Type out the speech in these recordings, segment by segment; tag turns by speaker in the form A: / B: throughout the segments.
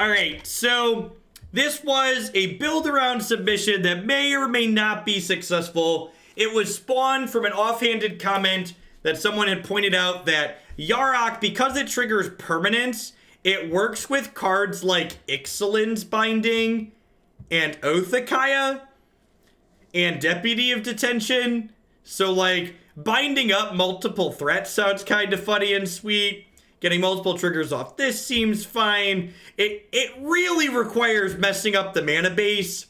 A: All right, so this was a build-around submission that may or may not be successful. It was spawned from an offhanded comment that someone had pointed out that Yarok, because it triggers permanence, it works with cards like Ixalan's Binding and Oathakaya and Deputy of Detention. So, like, binding up multiple threats sounds kind of funny and sweet. Getting multiple triggers off this seems fine. It really requires messing up the mana base.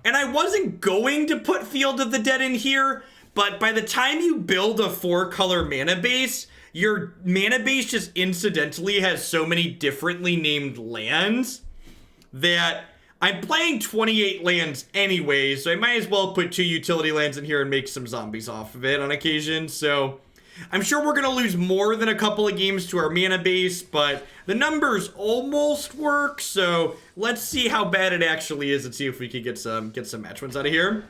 A: And I wasn't going to put Field of the Dead in here, but by the time you build a 4-color mana base, your mana base just incidentally has so many differently named lands that I'm playing 28 lands anyway, so I might as well put 2 utility lands in here and make some zombies off of it on occasion. So I'm sure we're going to lose more than a couple of games to our mana base, but the numbers almost work, so let's see how bad it actually is and see if we can get some match wins out of here.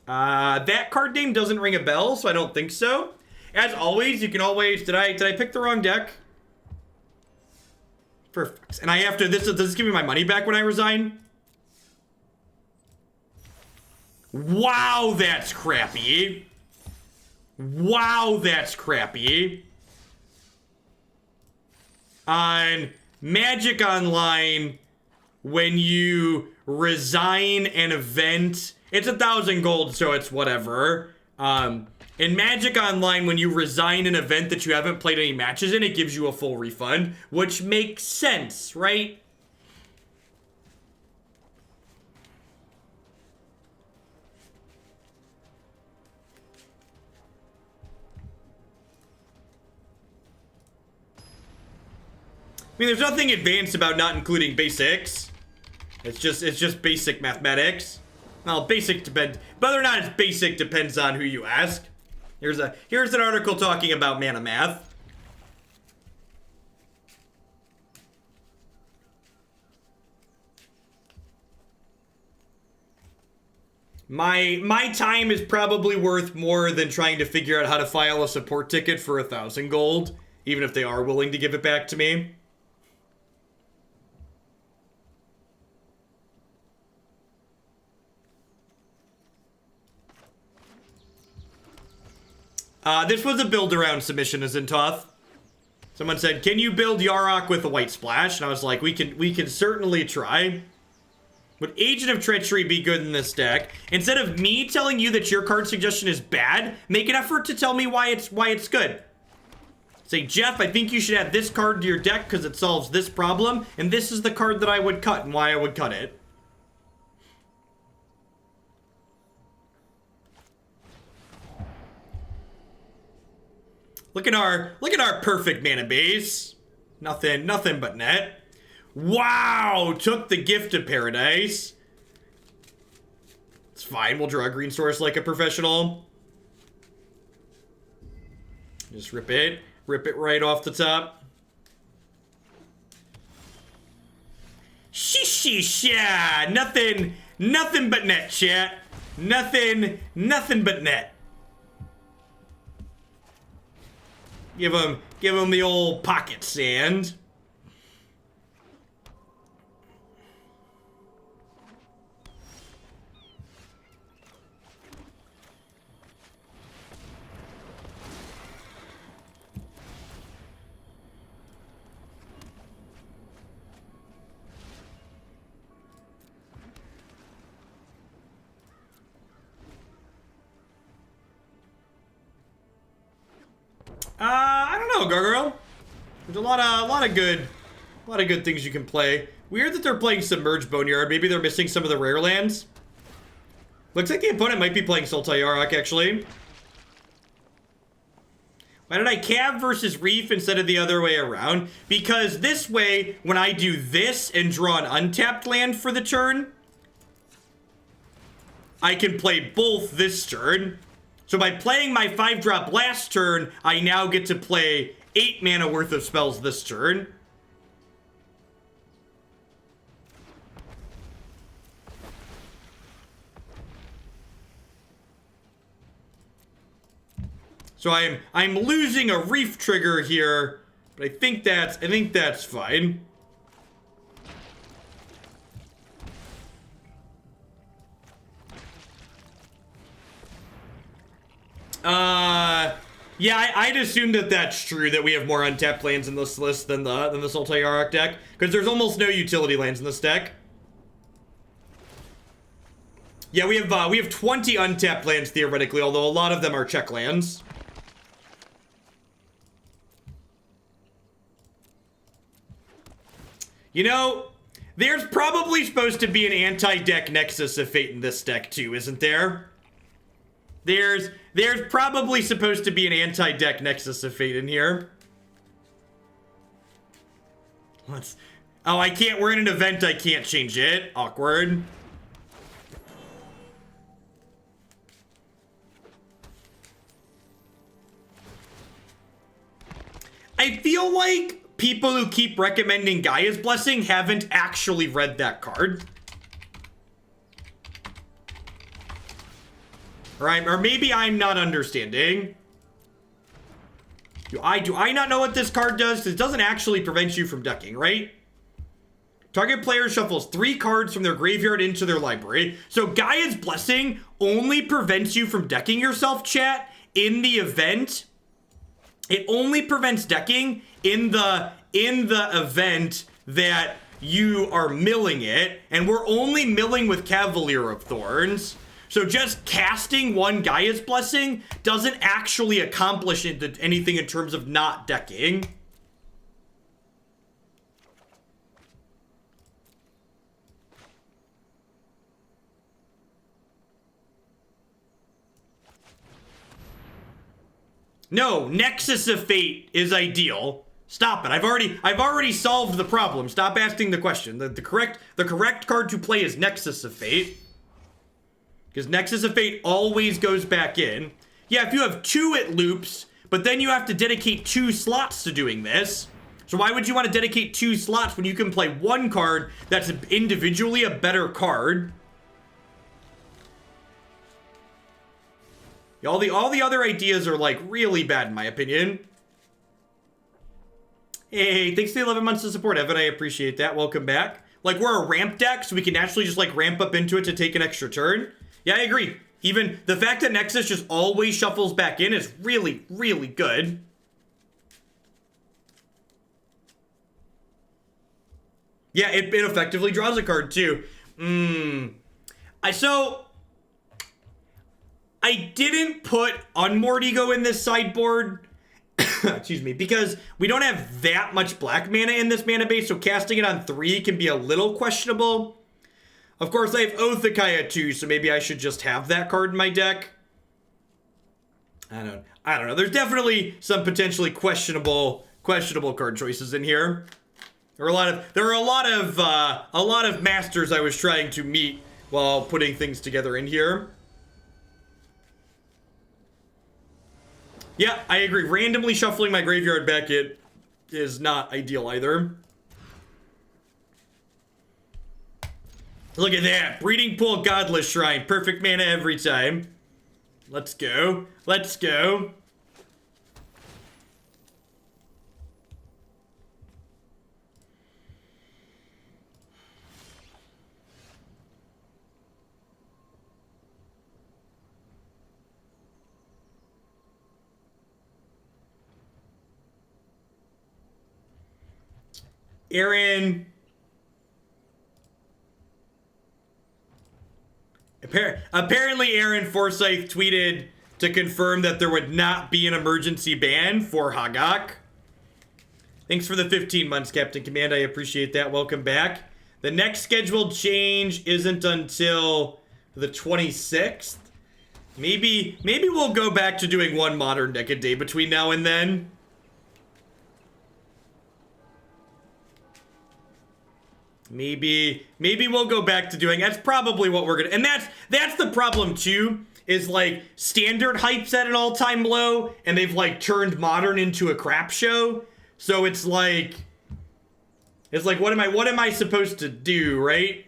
A: That card name doesn't ring a bell, so I don't think so. As always, you can always... Did I pick the wrong deck? Perfect. And I have to... Does this give me my money back when I resign? Wow, that's crappy. Wow, that's crappy. On Magic Online, when you resign an event... It's 1,000 gold, so it's whatever. In Magic Online, when you resign an event that you haven't played any matches in, it gives you a full refund, which makes sense, right? I mean, there's nothing advanced about not including basics. It's just basic mathematics. Well, basic depends. Whether or not it's basic depends on who you ask. Here's an article talking about mana math. My time is probably worth more than trying to figure out how to file a support ticket for 1,000 gold, even if they are willing to give it back to me. This was a build-around submission, as in Toth. Someone said, can you build Yarok with a white splash? And I was like, we can certainly try. Would Agent of Treachery be good in this deck? Instead of me telling you that your card suggestion is bad, make an effort to tell me why it's good. Say, Jeff, I think you should add this card to your deck because it solves this problem, and this is the card that I would cut and why I would cut it. Look at our perfect mana base. Nothing but net. Wow, took the Gift of Paradise. It's fine, we'll draw a green source like a professional. Just rip it right off the top. Shishisha, nothing but net, chat. Nothing but net. Give him the old pocket sand. I don't know, Gargoyle. There's a lot of good things you can play. Weird that they're playing Submerged Boneyard. Maybe they're missing some of the rare lands. Looks like the opponent might be playing Sultai Yarok, actually. Why did I Cav versus Reef instead of the other way around? Because this way, when I do this and draw an untapped land for the turn, I can play both this turn. So by playing my 5-drop last turn, I now get to play 8 mana worth of spells this turn. So I'm losing a reef trigger here, but I think that's fine. Yeah, I'd assume that that's true, that we have more untapped lands in this list than the Sultai Yarok deck, because there's almost no utility lands in this deck. Yeah, we have 20 untapped lands theoretically, although a lot of them are check lands. You know, there's probably supposed to be an anti-deck Nexus of Fate in this deck too, isn't there? There's probably supposed to be an anti-deck Nexus of Fate in here. Oh, I can't, we're in an event, I can't change it. Awkward. I feel like people who keep recommending Gaia's Blessing haven't actually read that card. Right, or maybe I'm not understanding. Do I not know what this card does? Because it doesn't actually prevent you from ducking, right? Target player shuffles 3 cards from their graveyard into their library. So Gaia's Blessing only prevents you from decking yourself, chat, in the event. It only prevents decking in the event that you are milling it, and we're only milling with Cavalier of Thorns. So just casting one Gaia's Blessing doesn't actually accomplish anything in terms of not decking. No, Nexus of Fate is ideal. Stop it. I've already solved the problem. Stop asking the question. The correct card to play is Nexus of Fate. Because Nexus of Fate always goes back in. Yeah, if you have 2, it loops, but then you have to dedicate 2 slots to doing this. So why would you want to dedicate 2 slots when you can play 1 card that's individually a better card? All the other ideas are, like, really bad in my opinion. Hey, thanks for the 11 months of support, Evan. I appreciate that. Welcome back. Like, we're a ramp deck, so we can naturally just, like, ramp up into it to take an extra turn. Yeah, I agree. Even the fact that Nexus just always shuffles back in is really, really good. Yeah, it effectively draws a card, too. I didn't put Unmoored Ego in this sideboard, excuse me, because we don't have that much black mana in this mana base, so casting it on 3 can be a little questionable. Of course, I have Oathakaya too, so maybe I should just have that card in my deck. I don't know. There's definitely some potentially questionable card choices in here. There are a lot of masters I was trying to meet while putting things together in here. Yeah, I agree. Randomly shuffling my graveyard back in is not ideal either. Look at that. Breeding Pool, Godless Shrine. Perfect mana every time. Let's go. Let's go. Aaron. Apparently Aaron Forsyth tweeted to confirm that there would not be an emergency ban for Hogaak. Thanks for the 15 months, Captain Command. I appreciate that. Welcome back. The next scheduled change isn't until the 26th. Maybe we'll go back to doing one modern deck a day between now and then. Maybe we'll go back to doing, that's probably what we're gonna, and that's the problem too, is like standard hype's at an all-time low, and they've like turned modern into a crap show. So it's like what am I supposed to do, right?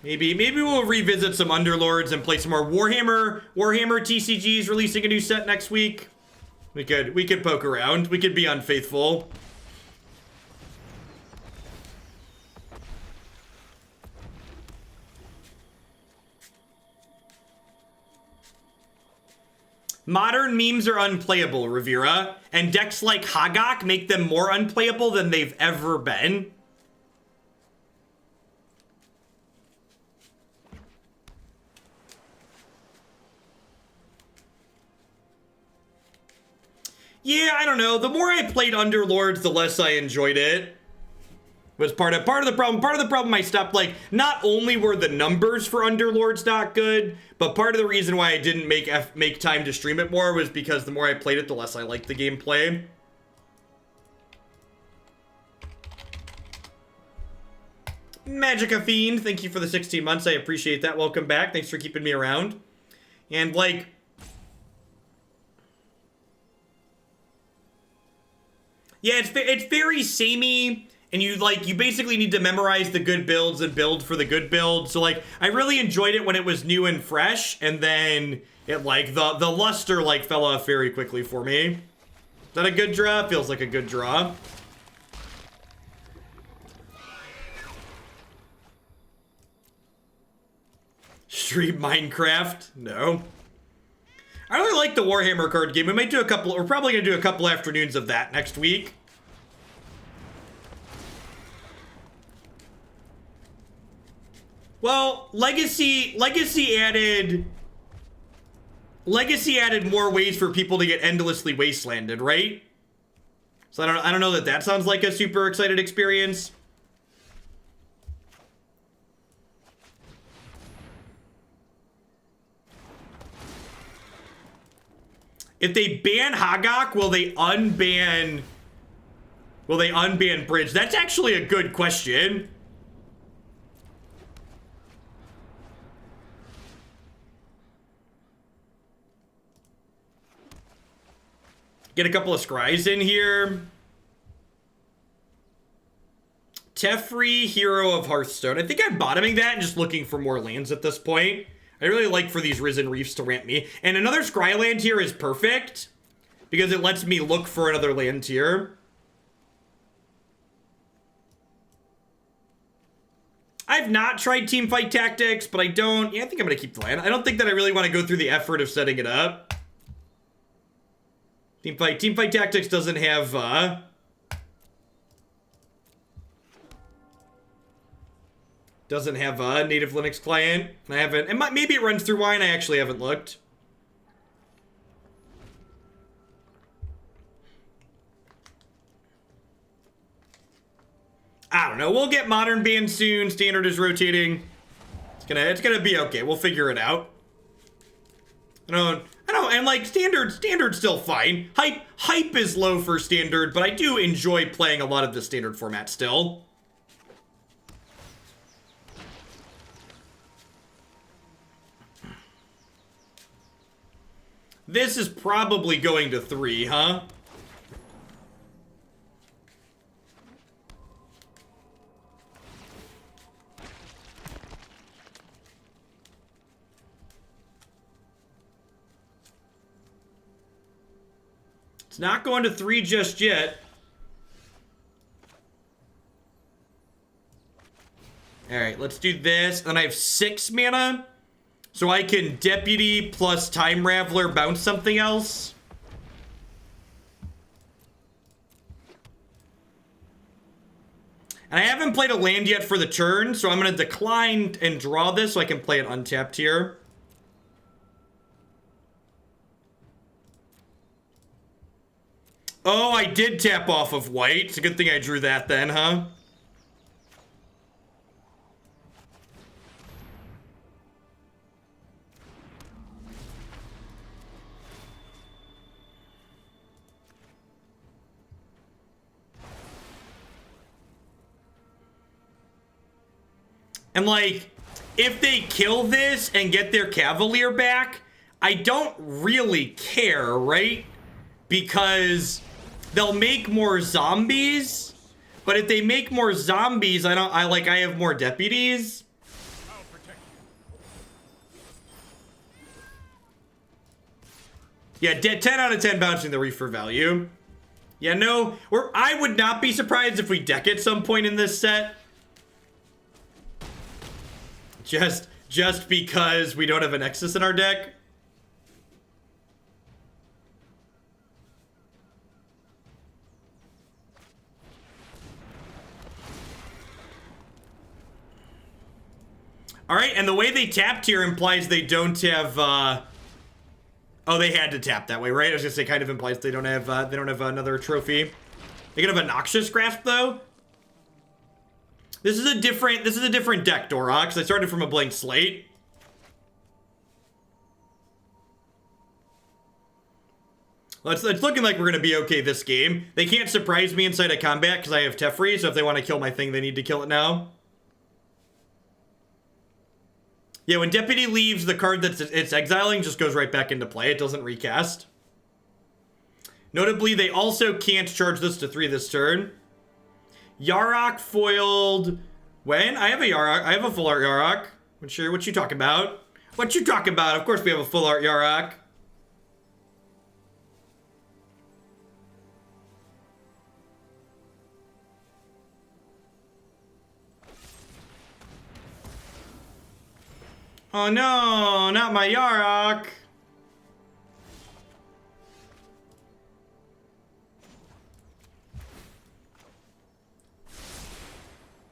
A: Maybe we'll revisit some Underlords and play some more Warhammer TCGs releasing a new set next week. We could poke around. We could be unfaithful. Modern memes are unplayable, Rivera, and decks like Hogaak make them more unplayable than they've ever been. Yeah, I don't know. The more I played Underlords, the less I enjoyed it. Was part of the problem. Part of the problem I stopped, like, not only were the numbers for Underlords not good, but part of the reason why I didn't make time to stream it more was because the more I played it, the less I liked the gameplay. Magica Fiend, thank you for the 16 months. I appreciate that. Welcome back. Thanks for keeping me around. And, like, yeah, it's very samey, and you basically need to memorize the good builds and build for the good build. So, like, I really enjoyed it when it was new and fresh, and then it, like, the luster, like, fell off very quickly for me. Is that a good draw? Feels like a good draw. Stream Minecraft? No. I really like the Warhammer card game. We might do a couple, we're probably gonna do a couple afternoons of that next week. Well, Legacy added more ways for people to get endlessly wastelanded, right? So I don't know that sounds like a super excited experience. If they ban Hogaak, will they unban Bridge? That's actually a good question. Get a couple of scries in here. Teferi, Hero of Hearthstone. I think I'm bottoming that and just looking for more lands at this point. I really like for these Risen Reefs to ramp me. And another scry land here is perfect because it lets me look for another land here. I've not tried Teamfight Tactics, but I think I'm going to keep the land. I don't think that I really want to go through the effort of setting it up. Teamfight Tactics doesn't have, a native Linux client. I haven't, maybe it runs through Wine. I actually haven't looked. I don't know. We'll get Modern banned soon. Standard is rotating. It's gonna be okay. We'll figure it out. I don't, and like Standard's still fine. Hype is low for Standard, but I do enjoy playing a lot of the Standard format still. This is probably going to 3, huh? It's not going to 3 just yet. Alright, let's do this. Then I have 6 mana. So I can Deputy plus Time Raveler bounce something else. And I haven't played a land yet for the turn, so I'm going to decline and draw this so I can play it untapped here. Oh, I did tap off of white. It's a good thing I drew that then, huh? And, like, if they kill this and get their Cavalier back, I don't really care, right? Because they'll make more zombies. But if they make more zombies, I have more deputies. Yeah, 10 out of 10 bouncing the Reef for value. Yeah, no, I would not be surprised if we deck at some point in this set. Just because we don't have a Nexus in our deck. All right, and the way they tapped here implies they don't have, oh, they had to tap that way, right? I was gonna say, kind of implies they don't have another trophy. They could have a Noxious Grasp, though. This is a different deck, Dorox. I started from a blank slate. Well, it's looking like we're gonna be okay this game. They can't surprise me inside of combat because I have Teferi, so if they want to kill my thing, they need to kill it now. Yeah, when Deputy leaves, the card that it's exiling just goes right back into play. It doesn't recast. Notably, they also can't charge this to 3 this turn. Yarok foiled... When? I have a Yarok. I have a full art Yarok. Sure, what you talking about? What you talking about? Of course we have a full art Yarok. Oh no, not my Yarok.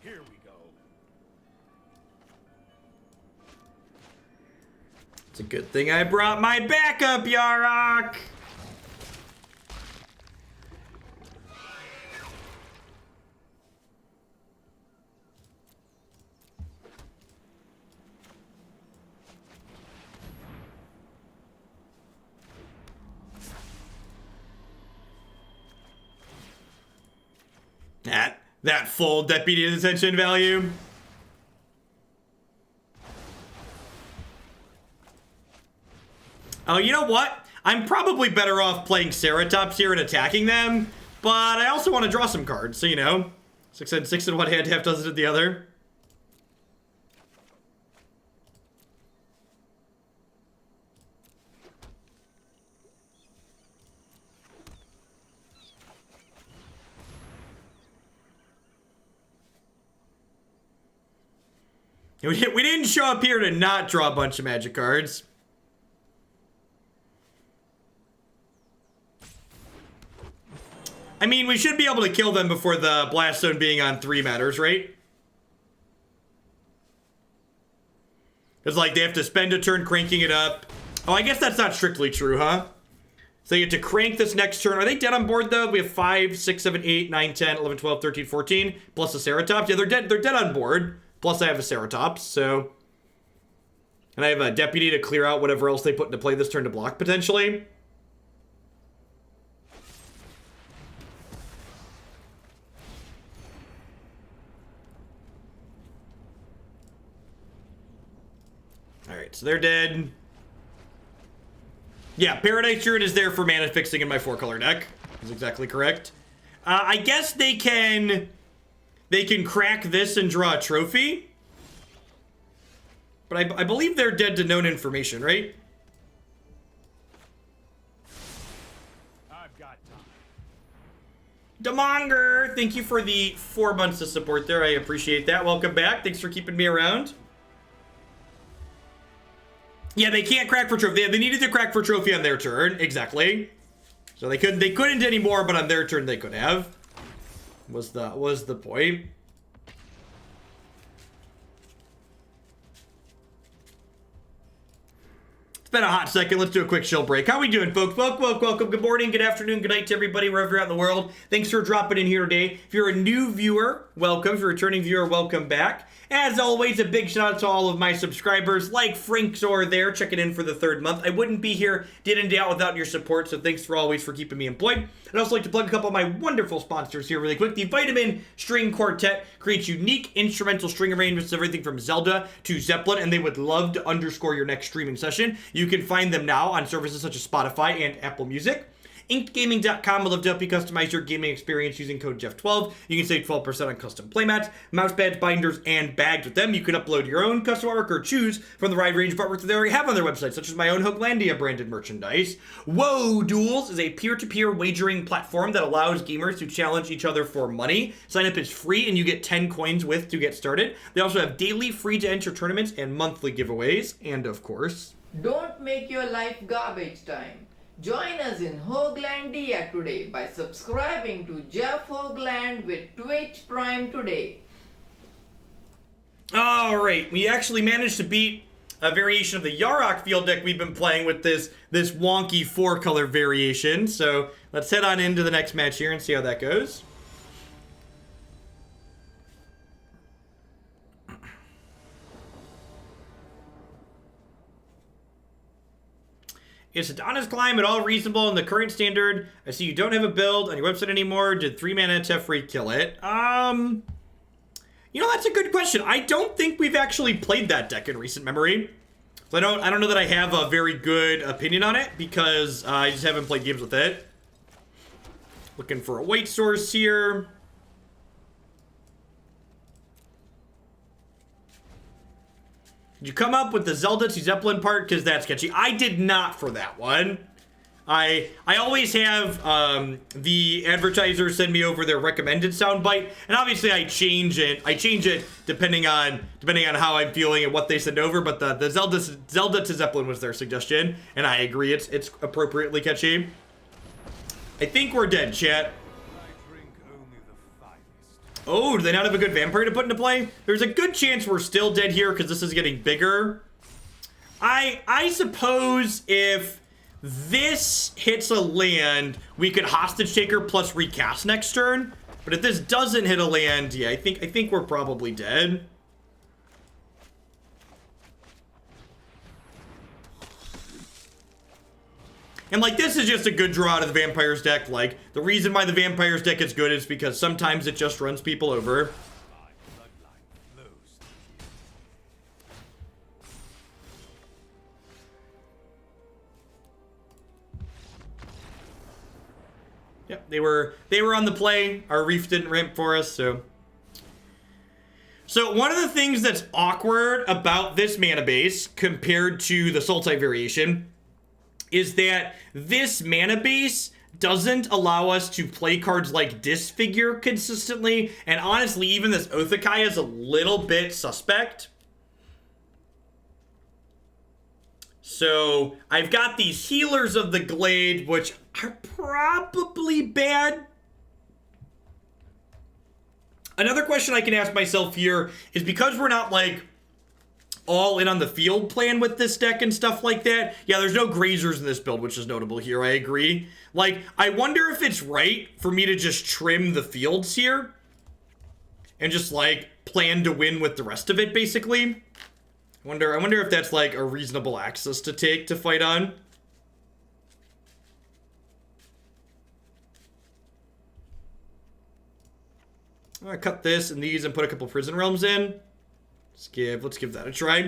B: Here we go.
A: It's a good thing I brought my backup Yarok. That full Deputy of Detention value. Oh, you know what? I'm probably better off playing Ceratops here and attacking them, but I also want to draw some cards, so you know. 6 and 6 in one hand, half dozen in the other. We didn't show up here to not draw a bunch of magic cards. I mean, we should be able to kill them before the Blast Zone being on 3 matters, right? It's like they have to spend a turn cranking it up. Oh, I guess that's not strictly true, huh? So you get to crank this next turn. Are they dead on board, though? We have 5, 6, 7, 8, 9, 10, 11, 12, 13, 14, plus the Ceratops. Yeah, they're dead. They're dead on board. Plus, I have a Ceratops, so... And I have a Deputy to clear out whatever else they put into play this turn to block, potentially. Alright, so they're dead. Yeah, Paradise Druid is there for mana fixing in my 4-color deck. That's exactly correct. I guess they can crack this and draw a trophy. But I believe they're dead to known information, right?
B: I've got time.
A: Demonger, thank you for the 4 months of support there. I appreciate that. Welcome back. Thanks for keeping me around. Yeah, they can't crack for trophy. They needed to crack for trophy on their turn. Exactly. So they couldn't anymore, but on their turn they could have. Was the point. It's been a hot second. Let's do a quick chill break. How we doing, folks? Welcome. Good morning, good afternoon, good night to everybody wherever you're at in the world. Thanks for dropping in here today. If you're a new viewer, welcome. If you're a returning viewer, welcome back. As always, a big shout out to all of my subscribers, like Frank Zor there, checking in for the 3rd month. I wouldn't be here day in and day out without your support, so thanks for always for keeping me employed. I'd also like to plug a couple of my wonderful sponsors here really quick. The Vitamin String Quartet creates unique instrumental string arrangements of everything from Zelda to Zeppelin, and they would love to underscore your next streaming session. You can find them now on services such as Spotify and Apple Music. InkedGaming.com will love to help you customize your gaming experience using code Jeff12. You can save 12% on custom playmats, mouse pads, binders, and bags with them. You can upload your own custom artwork or choose from the wide range of artwork that they already have on their website, such as my own Hoaglandia branded merchandise. Whoa Duels is a peer-to-peer wagering platform that allows gamers to challenge each other for money. Sign up is free and you get 10 coins with to get started. They also have daily free-to-enter tournaments and monthly giveaways. And of course,
C: don't make your life garbage time. Join us in Hoaglandia today by subscribing to Jeff Hoagland with Twitch Prime today.
A: Alright, we actually managed to beat a variation of the Yarok field deck we've been playing with this wonky 4-color variation. So let's head on into the next match here and see how that goes. Is Adana's climb at all reasonable in the current standard? I see you don't have a build on your website anymore. Did 3-mana Teferi kill it? You know, that's a good question. I don't think we've actually played that deck in recent memory. So I don't know that I have a very good opinion on it because I just haven't played games with it. Looking for a white source here. Did you come up with the Zelda to Zeppelin part? Because that's sketchy. I did not for that one. I always have the advertisers send me over their recommended soundbite, and obviously I change it. I change it depending on how I'm feeling and what they send over. But the Zelda to Zeppelin was their suggestion, and I agree it's appropriately catchy. I think we're dead, chat. Oh, do they not have a good vampire to put into play? There's a good chance we're still dead here because this is getting bigger. I suppose if this hits a land, we could hostage taker plus recast next turn. But if this doesn't hit a land, yeah, I think we're probably dead. And, like, this is just a good draw out of the Vampires deck. Like, the reason why the Vampires deck is good is because sometimes it just runs people over. Yep, they were on the play. Our Reef didn't ramp for us, so... So one of the things that's awkward about this mana base compared to the Sultai variation is that this mana base doesn't allow us to play cards like Disfigure consistently, and honestly, even this Othakaya is a little bit suspect. So, I've got these Healers of the Glade, which are probably bad. Another question I can ask myself here is because we're not, like, all in on the field plan with this deck and stuff like that. Yeah, there's no grazers in this build, which is notable here, I agree. Like, I wonder if it's right for me to just trim the fields here and just, like, plan to win with the rest of it, basically. I wonder if that's, like, a reasonable axis to take to fight on. I'm gonna cut this and these and put a couple Prison Realms in. Let's give that a try.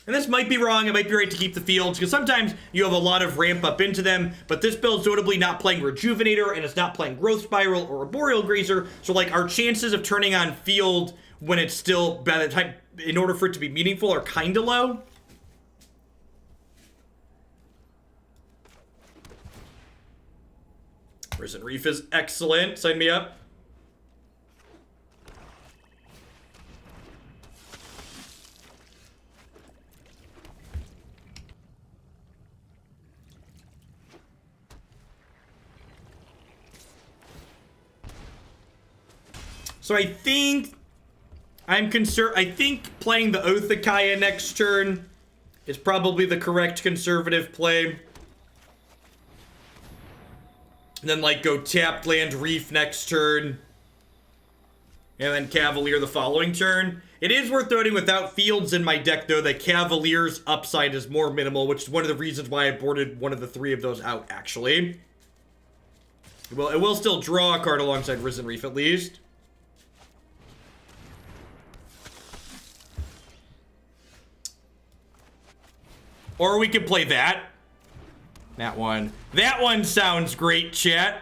A: And this might be wrong, it might be right to keep the fields, because sometimes you have a lot of ramp up into them, but this build's notably not playing Rejuvenator, and it's not playing Growth Spiral or Arboreal Grazer, so like our chances of turning on field when it's still, by the time, in order for it to be meaningful, are kinda low. Risen Reef is excellent, sign me up. So I think I think playing the Othakaya next turn is probably the correct conservative play. And then like go tapped land Reef next turn. And then Cavalier the following turn. It is worth noting without fields in my deck though that Cavalier's upside is more minimal, which is one of the reasons why I boarded one of the three of those out actually. Well, it will still draw a card alongside Risen Reef at least. Or we could play that. That one sounds great, chat.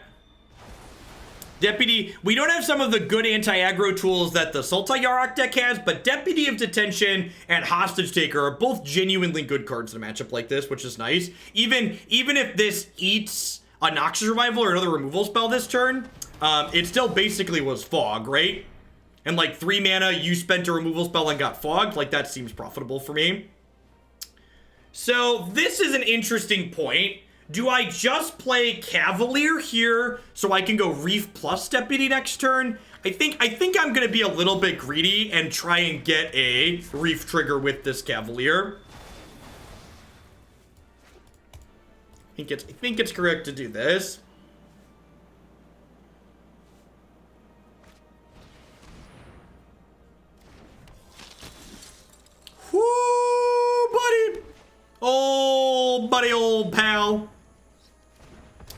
A: Deputy, we don't have some of the good anti-aggro tools that the Sultai Yarok deck has, but Deputy of Detention and Hostage Taker are both genuinely good cards in a matchup like this, which is nice. Even if this eats a Noxious Revival or another removal spell this turn, it still basically was Fog, right? And like 3 mana, you spent a removal spell and got fogged. Like, that seems profitable for me. So this is an interesting point. Do I just play Cavalier here so I can go Reef plus Deputy next turn? I think I'm gonna be a little bit greedy and try and get a Reef trigger with this Cavalier. I think it's correct to do this. Whoo, buddy! Oh, buddy, old pal.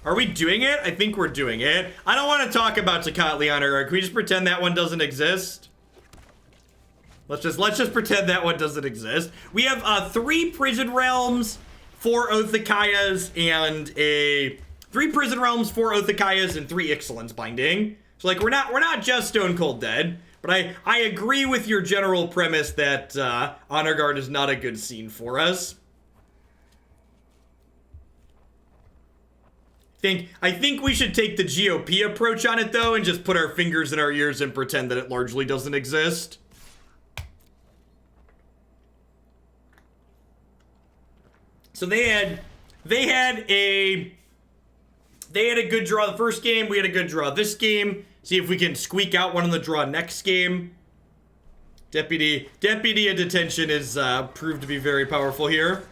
A: Are we doing it? I think we're doing it. I don't want to talk about Tecatli Honor. Can we just pretend that one doesn't exist? Let's just pretend that one doesn't exist. We have 3 Prison Realms, 4 Oathakayas, and 3 Prison Realms, 4 Oathakayas, and 3 Ixalan's Binding. So like we're not just Stone Cold Dead. But I agree with your general premise that Honor Guard is not a good scene for us. I think we should take the GOP approach on it, though, and just put our fingers in our ears and pretend that it largely doesn't exist. So they had a good draw the first game. We had a good draw this game. See if we can squeak out one on the draw next game. Deputy of Detention is proved to be very powerful here.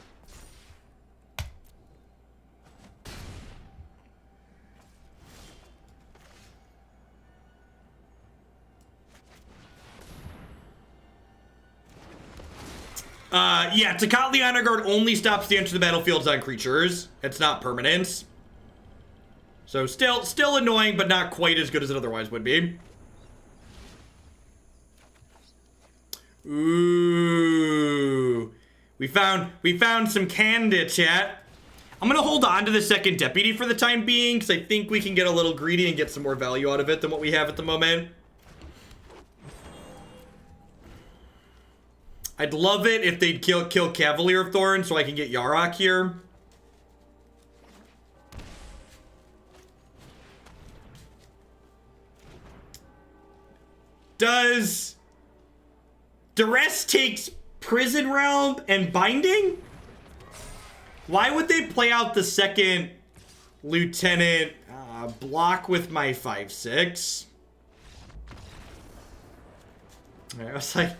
A: Yeah, Tecatli Honor Guard only stops the enter the battlefields on creatures. It's not permanence. So still annoying, but not quite as good as it otherwise would be. Ooh. We found some candy, chat. I'm gonna hold on to the second Deputy for the time being, because I think we can get a little greedy and get some more value out of it than what we have at the moment. I'd love it if they'd kill Cavalier of Thorns so I can get Yarok here. Does Duress takes Prison Realm and Binding? Why would they play out the second Lieutenant block with my 5/6? I was like,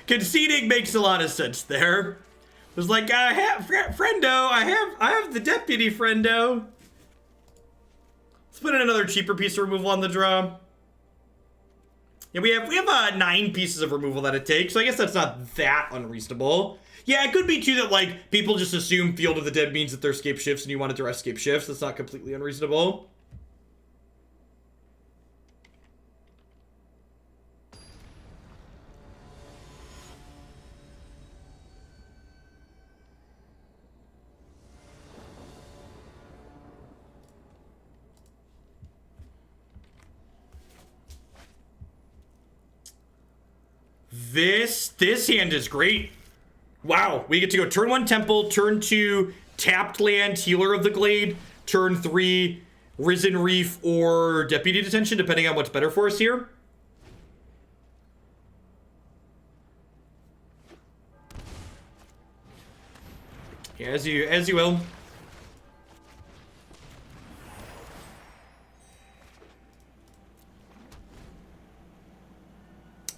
A: conceding makes a lot of sense there. It was like, I have friendo, I have the Deputy friendo. Let's put in another cheaper piece of removal on the draw. Yeah, we have 9 pieces of removal that it takes, so I guess that's not that unreasonable. Yeah, it could be too that like people just assume Field of the Dead means that they're escape shifts and you want to duress escape shifts. That's not completely unreasonable. This hand is great. Wow, we get to go turn 1 Temple, turn 2 tapped land, Healer of the Glade, turn 3 Risen Reef or Deputy Detention, depending on what's better for us here. Yeah, as you will.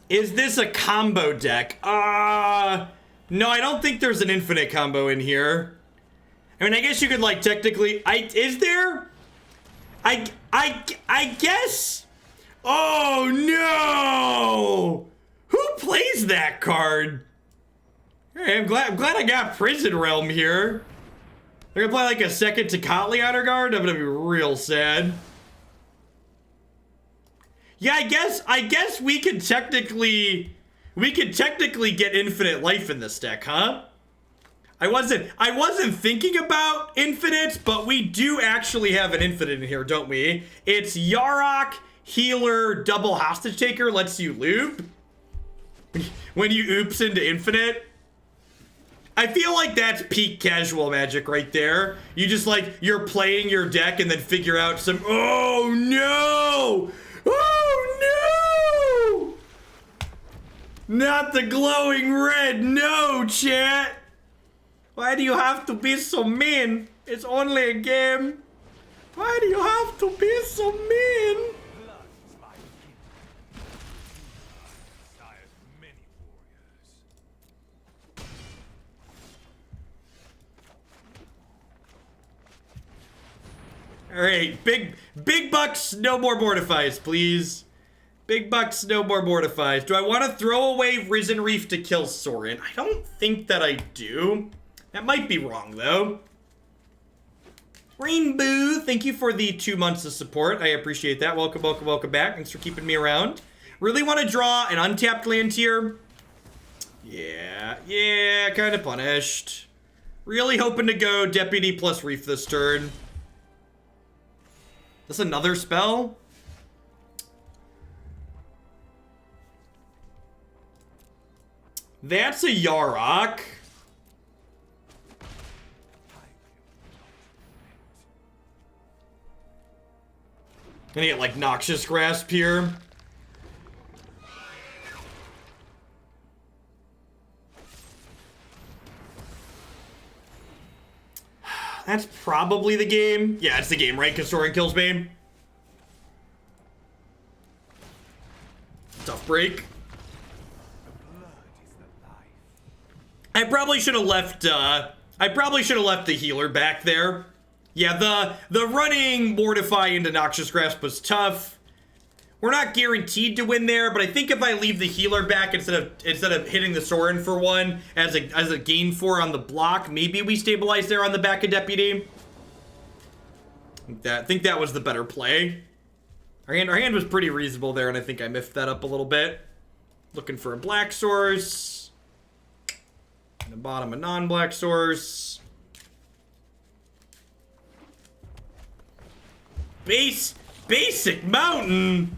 A: Is this a combo deck? No, I don't think there's an infinite combo in here. I mean, I guess you could like technically, is there? I guess. Oh no! Who plays that card? Hey, I'm glad I got Prison Realm here. They're gonna play like a second Tecatli Honor Guard. I'm gonna be real sad. Yeah, I guess we could technically get infinite life in this deck, huh? I wasn't thinking about infinite, but we do actually have an infinite in here, don't we? It's Yarok, healer, double hostage taker, lets you loop. When you oops into infinite. I feel like that's peak casual magic right there. You just like, you're playing your deck and then figure out some, oh no! Oh no! Not the glowing red, no, chat! Why do you have to be so mean? It's only a game. Why do you have to be so mean? All right, big bucks, no more mortifies, please. Big bucks, no more mortifies. Do I want to throw away Risen Reef to kill Sorin? I don't think that I do. That might be wrong, though. Rainbow, thank you for the 2 months of support. I appreciate that. Welcome, welcome, welcome back. Thanks for keeping me around. Really want to draw an untapped land here. Yeah, kind of punished. Really hoping to go Deputy plus Reef this turn. That's another spell? That's a Yarok. Gonna get like Noxious Grasp here. That's probably the game. Yeah, it's the game, right? Because Sorin kills Bane. Tough break. I probably should have left. The healer back there. Yeah, the running Mortify into Noxious Grasp was tough. We're not guaranteed to win there, but I think if I leave the healer back instead of hitting the Sorin for one as a gain 4 on the block, maybe we stabilize there on the back of Deputy. I think that was the better play. Our hand was pretty reasonable there, and I think I miffed that up a little bit. Looking for a black source. In the bottom, a non-black source. Basic mountain.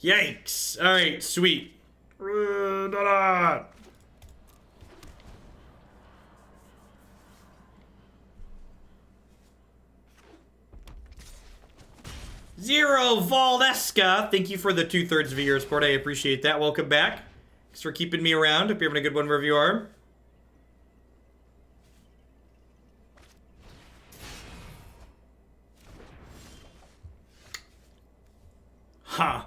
A: Yikes. All right, sweet. Zero Valdeska. Thank you for the 2/3 of your support. I appreciate that. Welcome back. Thanks for keeping me around. Hope you're having a good one wherever you are. Huh.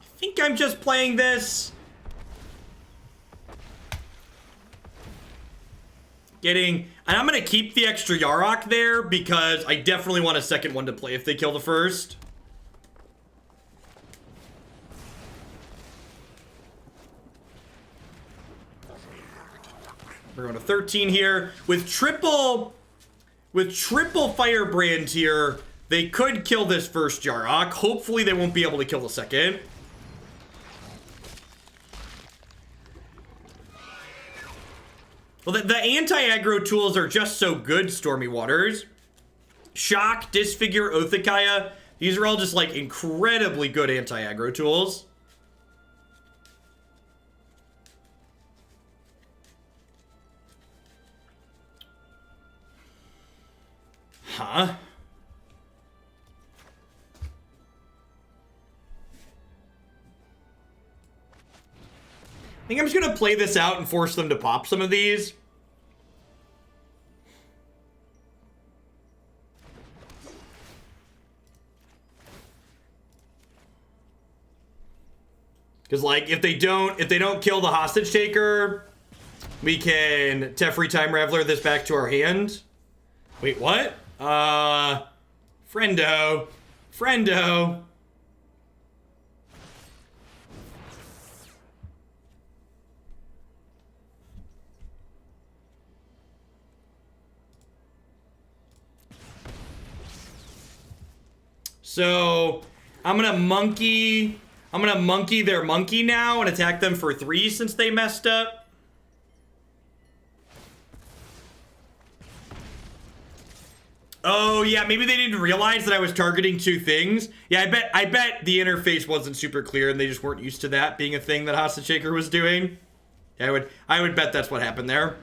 A: I think I'm just playing this. And I'm gonna keep the extra Yarok there because I definitely want a second one to play if they kill the first. We're going to 13 here. With triple Firebrand here, they could kill this first Yarok. Hopefully they won't be able to kill the second. Well, the anti-aggro tools are just so good, Stormy Waters. Shock, Disfigure, Othakaya. These are all just like incredibly good anti-aggro tools. Huh? I think I'm just gonna play this out and force them to pop some of these. Because like if they don't kill the hostage taker, we can Teferi time Raveler this back to our hand. Wait, what? Friendo. So, I'm gonna monkey their monkey now and attack them for 3 since they messed up. Oh yeah, maybe they didn't realize that I was targeting 2 things. Yeah, I bet the interface wasn't super clear and they just weren't used to that being a thing that Hostage Shaker was doing. Yeah, I would bet that's what happened there.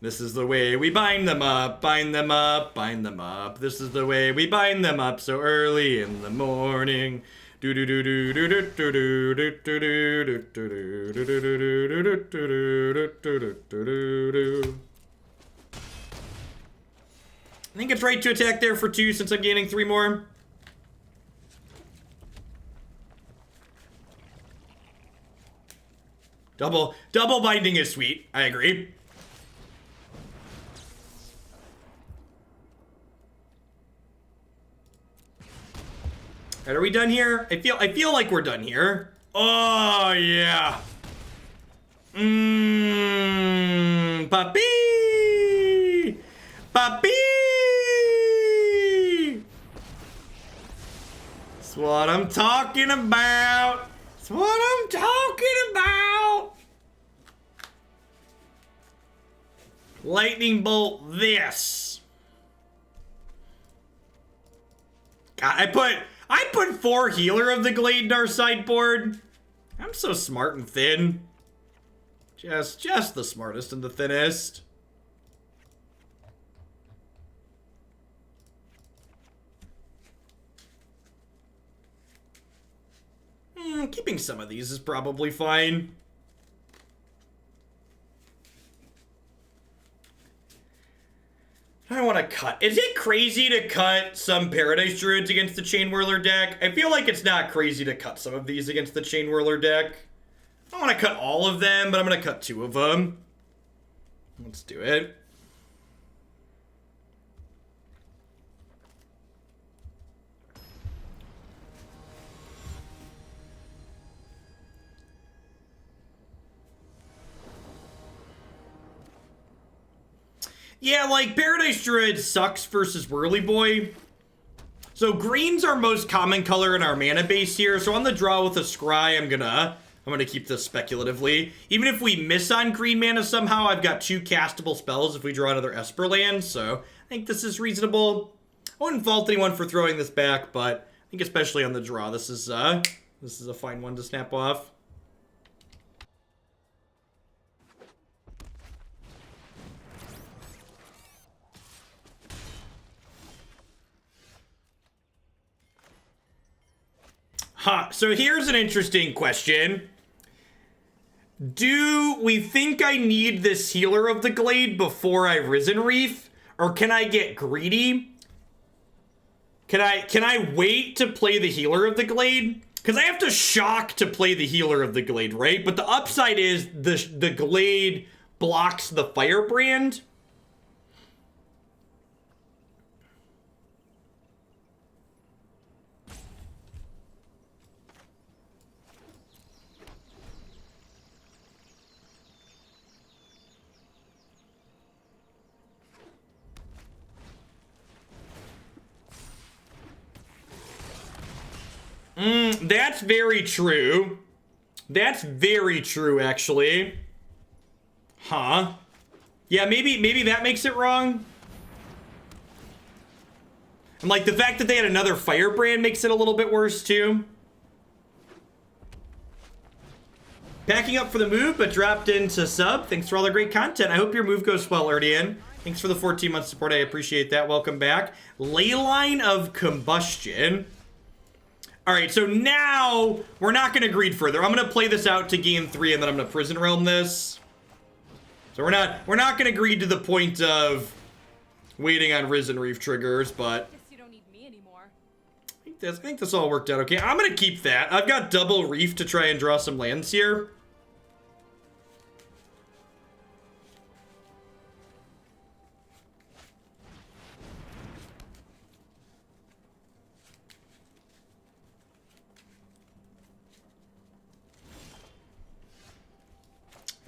A: This is the way we bind them up, bind them up, bind them up. This is the way we bind them up so early in the morning. I think it's right to attack there for 2 since I'm gaining 3 more. Double binding is sweet. I agree. Alright, are we done here? I feel like we're done here. Oh yeah. Papi! Papi! That's what I'm talking about. That's what I'm talking about. Lightning bolt this. God, I put 4 Healer of the Glade in our sideboard. I'm so smart and thin. Just the smartest and the thinnest. Keeping some of these is probably fine. I want to cut. Is it crazy to cut some Paradise Druids against the Chain Whirler deck? I feel like it's not crazy to cut some of these against the Chain Whirler deck. I don't want to cut all of them, but I'm going to cut 2 of them. Let's do it. Yeah, like, Paradise Druid sucks versus Whirly Boy. So green's our most common color in our mana base here. So on the draw with a Scry, I'm gonna keep this speculatively. Even if we miss on green mana somehow, I've got 2 castable spells if we draw another Esper land. So I think this is reasonable. I wouldn't fault anyone for throwing this back, but I think especially on the draw, this is a fine one to snap off. So here's an interesting question. Do we think I need this Healer of the Glade before I Risen Reef? Or can I get greedy? Can I wait to play the Healer of the Glade? Because I have to shock to play the Healer of the Glade, right? But the upside is the Glade blocks the Firebrand. That's very true. That's very true, actually. Huh. Yeah, maybe that makes it wrong. And like the fact that they had another Firebrand makes it a little bit worse too. Packing up for the move, but dropped into sub. Thanks for all the great content. I hope your move goes well, Erdian. Thanks for the 14-month support. I appreciate that. Welcome back. Leyline of Combustion. All right, so now we're not going to greed further. I'm going to play this out to gain 3, and then I'm going to Prison Realm this. So we're not going to greed to the point of waiting on Risen Reef triggers, but
D: Guess you don't need me anymore.
A: I think this all worked out okay. I'm going to keep that. I've got double Reef to try and draw some lands here.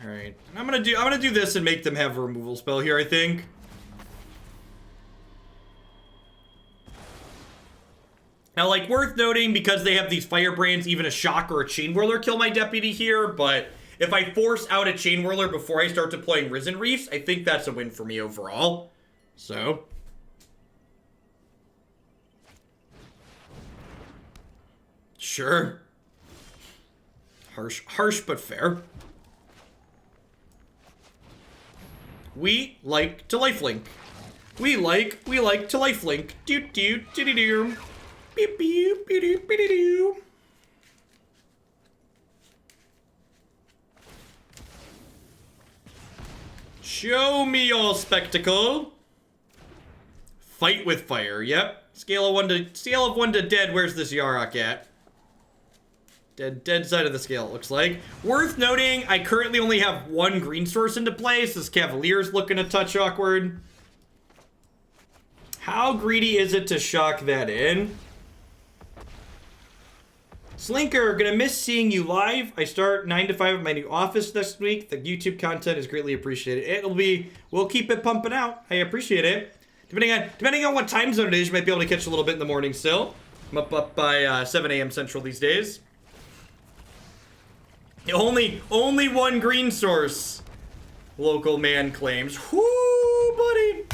A: All right, Alright. I'm gonna do this and make them have a removal spell here, I think. Now, like, worth noting, because they have these Firebrands, even a Shock or a Chain Whirler kill my Deputy here, but if I force out a Chain Whirler before I start deploying Risen Reefs, I think that's a win for me overall. So. Sure. Harsh, but fair. We like to lifelink. We like to lifelink. Do. Beep, beep, beep, beep, beep, beep. Show me your spectacle. Fight with fire. Yep. Scale of 1 to dead. Where's this Yarok at? Dead side of the scale, it looks like. Worth noting, I currently only have 1 green source into play, so this Cavalier's looking a touch awkward. How greedy is it to shock that in? Slinker, gonna miss seeing you live. I start 9 to 5 at my new office next week. The YouTube content is greatly appreciated. We'll keep it pumping out. I appreciate it. Depending on what time zone it is, you might be able to catch a little bit in the morning still. I'm up by 7 a.m. Central these days. Only 1 green source. Local man claims. Whoo, buddy.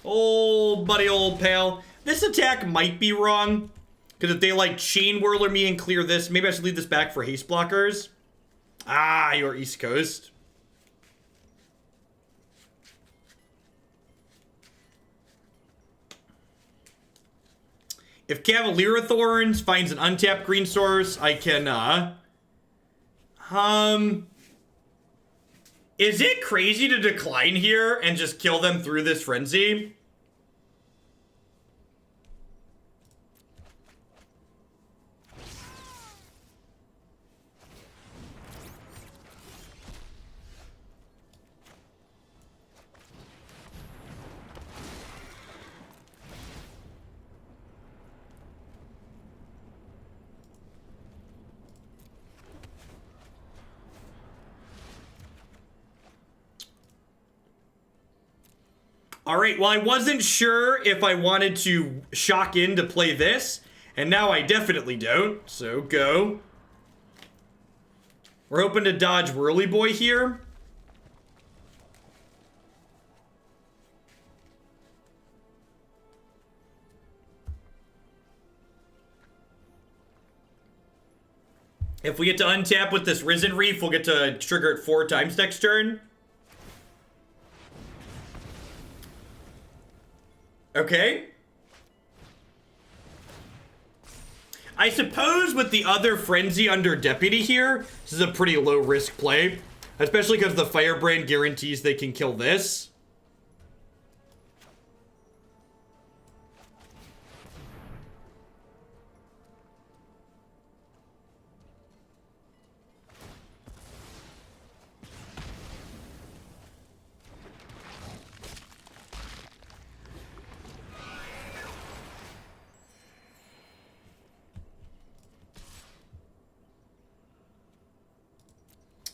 A: Old buddy, old pal. This attack might be wrong. Because if they, like, Chain Whirler me and clear this, maybe I should leave this back for haste blockers. Ah, you're East Coast. If Cavalier of Thorns finds an untapped green source, I can, is it crazy to decline here and just kill them through this frenzy? All right, well, I wasn't sure if I wanted to shock in to play this, and now I definitely don't, so go. We're hoping to dodge Whirly Boy here. If we get to untap with this Risen Reef, we'll get to trigger it 4 times next turn. Okay. I suppose with the other Frenzy under Deputy here, this is a pretty low risk play. Especially because the Firebrand guarantees they can kill this.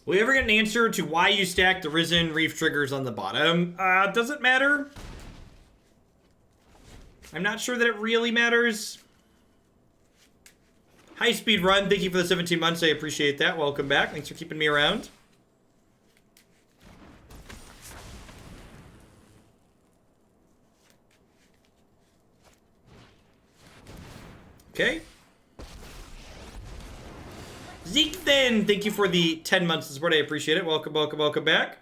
A: Will we ever get an answer to why you stack the Risen Reef triggers on the bottom? Does it matter? I'm not sure that it really matters. High Speed Run, thank you for the 17 months. I appreciate that. Welcome back. Thanks for keeping me around. Okay. Zeke then, thank you for the 10 months of support. I appreciate it. Welcome, welcome, welcome back.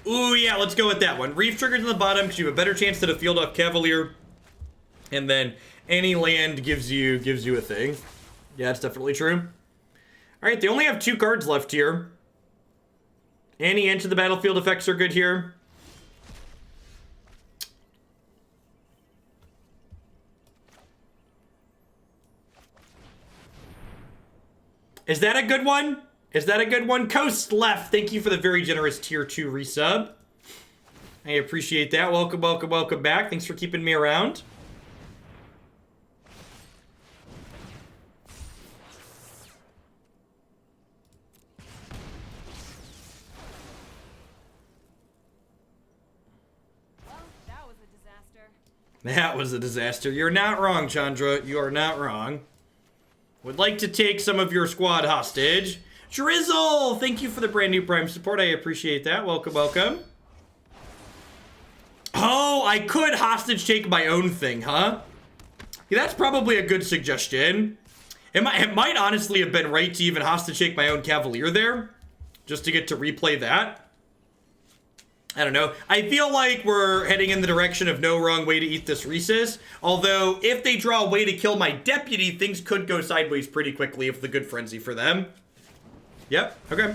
A: Ooh, yeah, let's go with that one. Reef triggers on the bottom because you have a better chance to field off Cavalier. And then any land gives you a thing. Yeah, that's definitely true. Alright, they only have 2 cards left here. Any Enter the Battlefield effects are good here. Is that a good one? Is that a good one? Coast Left, thank you for the very generous tier 2 resub. I appreciate that. Welcome, welcome, welcome back. Thanks for keeping me around. That was a disaster. You're not wrong, Chandra. You are not wrong. Would like to take some of your squad hostage. Drizzle! Thank you for the brand new Prime support. I appreciate that. Welcome, welcome. Oh, I could hostage take my own thing, huh? Yeah, that's probably a good suggestion. It might honestly have been right to even hostage take my own Cavalier there. Just to get to replay that. I don't know. I feel like we're heading in the direction of no wrong way to eat this Reese's. Although, if they draw a way to kill my deputy, things could go sideways pretty quickly if the good frenzy for them. Yep, okay.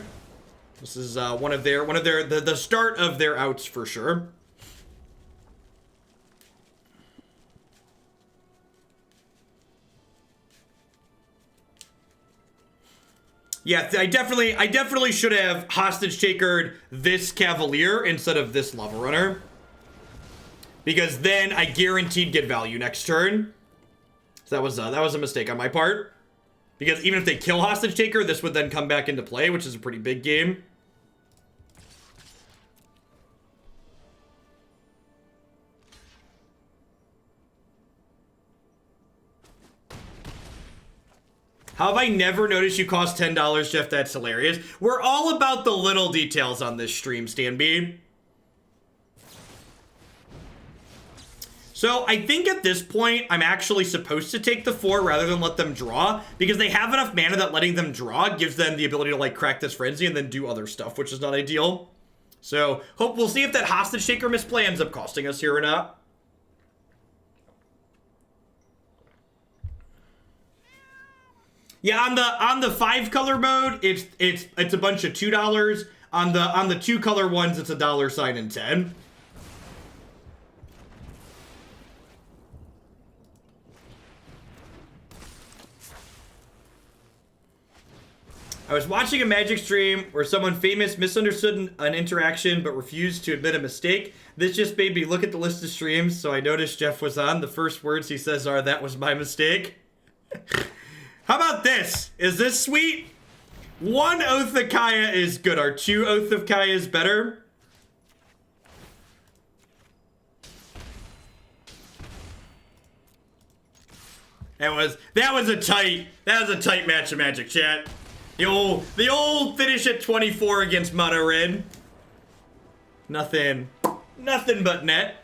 A: This is one of the start of their outs for sure. Yeah, I definitely should have hostage takered this Cavalier instead of this Lava Runner. Because then I guaranteed get value next turn. So that was a mistake on my part. Because even if they kill hostage taker, this would then come back into play, which is a pretty big game. How have I never noticed you cost $10, Jeff? That's hilarious. We're all about the little details on this stream, Stanby. So I think at this point, I'm actually supposed to take the 4 rather than let them draw, because they have enough mana that letting them draw gives them the ability to like crack this frenzy and then do other stuff, which is not ideal. So we'll see if that hostage taker misplay ends up costing us here or not. Yeah, on the 5-color mode, it's a bunch of $2. On the 2-color ones, it's $sign and 10. I was watching a Magic stream where someone famous misunderstood an interaction but refused to admit a mistake. This just made me look at the list of streams, so I noticed Jeff was on. The first words he says are, "That was my mistake." How about this? Is this sweet? 1 Oath of Kaya is good. Are 2 Oath of Kayas better? That was a tight match of Magic, chat. The old finish at 24 against Mono Red. Nothing but net.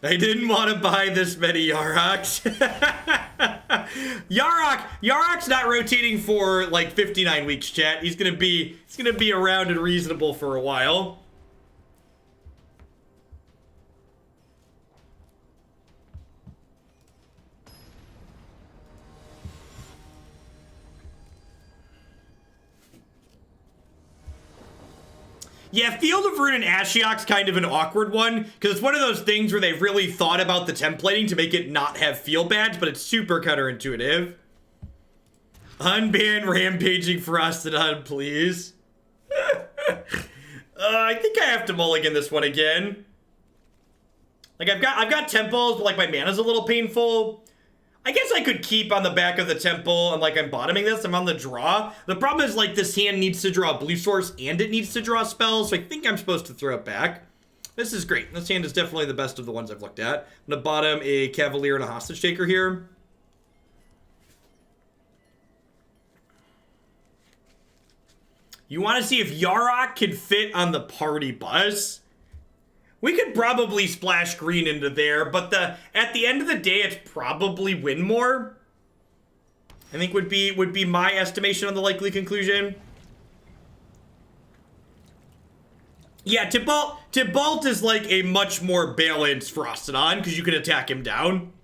A: I didn't want to buy this many Yaroks. Yarok's not rotating for like 59 weeks, chat. He's gonna be around and reasonable for a while. Yeah, Field of Ruin and Ashiok's kind of an awkward one, because it's one of those things where they've really thought about the templating to make it not have field badge, but it's super counterintuitive. Unban Rampaging Frostodon, please. I think I have to mulligan this one again. Like, I've got temples, but like my mana's a little painful. I guess I could keep on the back of the temple and like I'm bottoming this. I'm on the draw. The problem is like this hand needs to draw a blue source and it needs to draw spells, so I think I'm supposed to throw it back. This is great. This hand is definitely the best of the ones I've looked at. I'm gonna bottom a Cavalier and a hostage taker here. You want to see if Yarok can fit on the party bus? We could probably splash green into there, but at the end of the day, it's probably win more. I think would be my estimation on the likely conclusion. Yeah, Tibalt is like a much more balanced Frostodon because you can attack him down.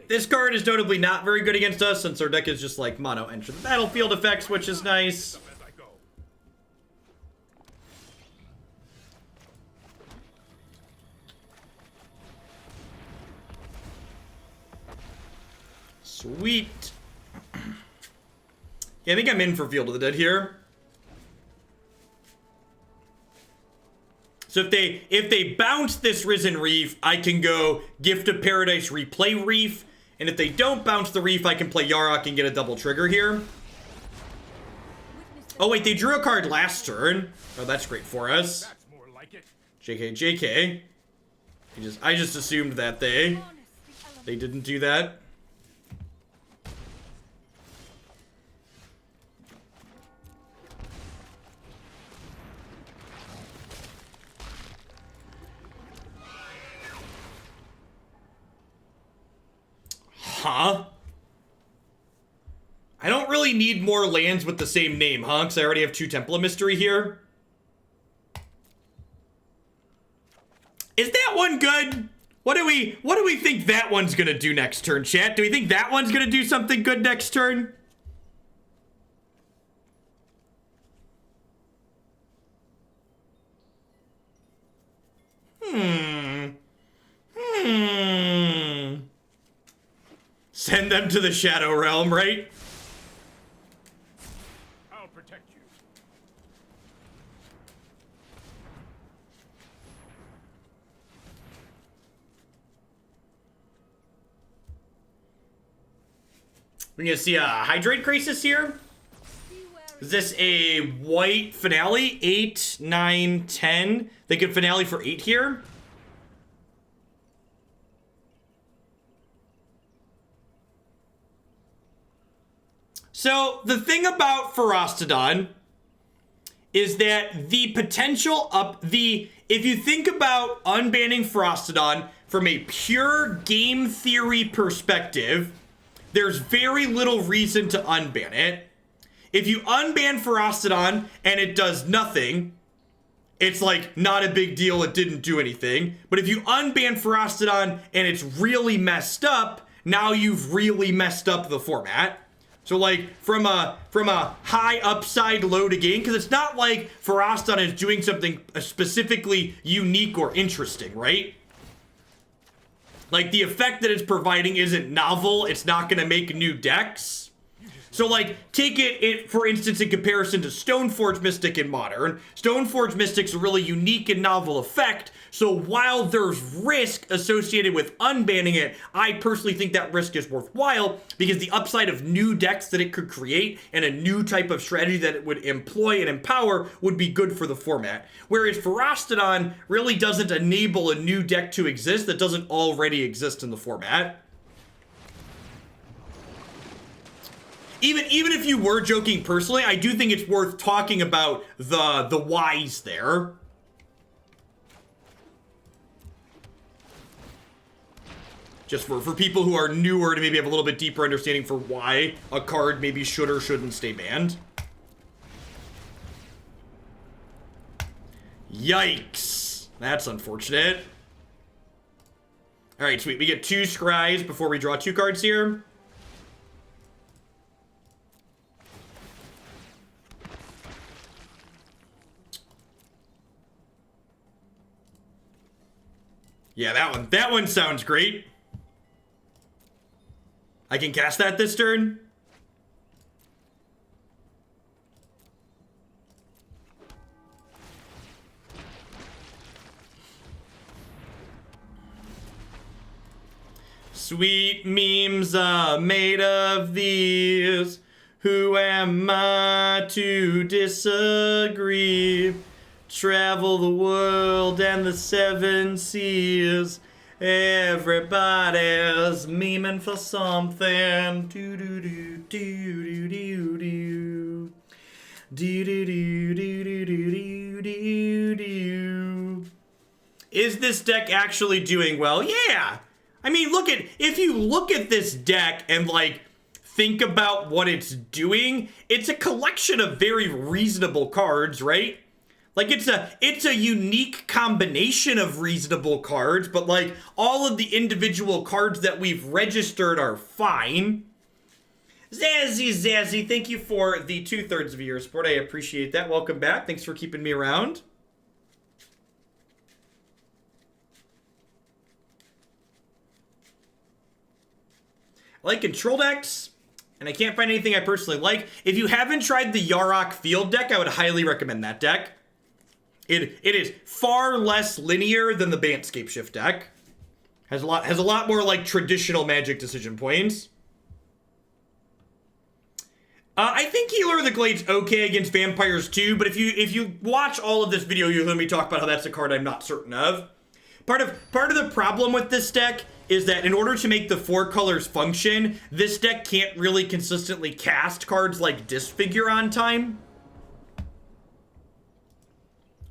A: This card is notably not very good against us since our deck is just like mono enter the battlefield effects, which is nice.
B: As I go.
A: Sweet. Yeah, I think I'm in for Field of the Dead here. So if they bounce this Risen Reef, I can go Gift of Paradise, replay Reef. And if they don't bounce the Reef, I can play Yarok and get a double trigger here. Oh wait, they drew a card last turn. Oh, that's great for us.
B: That's more like it.
A: JK. I just assumed that they didn't do that. Huh? I don't really need more lands with the same name, huh? Because I already have 2 Temple of Mystery here. Is that one good? What do we think that one's gonna do next turn, chat? Do we think that one's gonna do something good next turn? Send them to the Shadow Realm, right?
B: I'll protect you.
A: We're gonna see a Hydrate Crisis here. Is this a white finale? 8, 9, 10. They could finale for 8 here. So the thing about Ferostodon is that the potential if you think about unbanning Ferostodon from a pure game theory perspective, there's very little reason to unban it. If you unban Ferostodon and it does nothing, it's like not a big deal, it didn't do anything. But if you unban Ferostodon and it's really messed up, now you've really messed up the format. So like from a high upside low to gain, because it's not like Ferostodon is doing something specifically unique or interesting, right? Like the effect that it's providing isn't novel, it's not gonna make new decks. So like, take it for instance in comparison to Stoneforge Mystic in Modern. Stoneforge Mystic's a really unique and novel effect, so while there's risk associated with unbanning it, I personally think that risk is worthwhile because the upside of new decks that it could create and a new type of strategy that it would employ and empower would be good for the format. Whereas Ferostodon really doesn't enable a new deck to exist that doesn't already exist in the format. Even if you were joking personally, I do think it's worth talking about the whys there. Just for people who are newer to maybe have a little bit deeper understanding for why a card maybe should or shouldn't stay banned. Yikes. That's unfortunate. Alright, sweet. We get 2 scries before we draw 2 cards here. Yeah, that one sounds great. I can cast that this turn. Sweet memes are made of these. Who am I to disagree? Travel the world and the 7 seas. Everybody's memeing for something. Do do do do do do do. Do do do do do do do do. Is this deck actually doing well? Yeah. I mean, if you look at this deck and like think about what it's doing, it's a collection of very reasonable cards, right? Like, it's a unique combination of reasonable cards, but, like, all of the individual cards that we've registered are fine. Zazzy, thank you for the 2/3 of your support. I appreciate that. Welcome back. Thanks for keeping me around. I like control decks, and I can't find anything I personally like. If you haven't tried the Yarok field deck, I would highly recommend that deck. It is far less linear than the Bantscape Shift deck. Has a lot more like traditional Magic decision points. I think Healer of the Glade's okay against vampires too, but if you watch all of this video, you'll hear me talk about how that's a card I'm not certain of. Part of the problem with this deck is that in order to make the 4 colors function, this deck can't really consistently cast cards like Disfigure on time.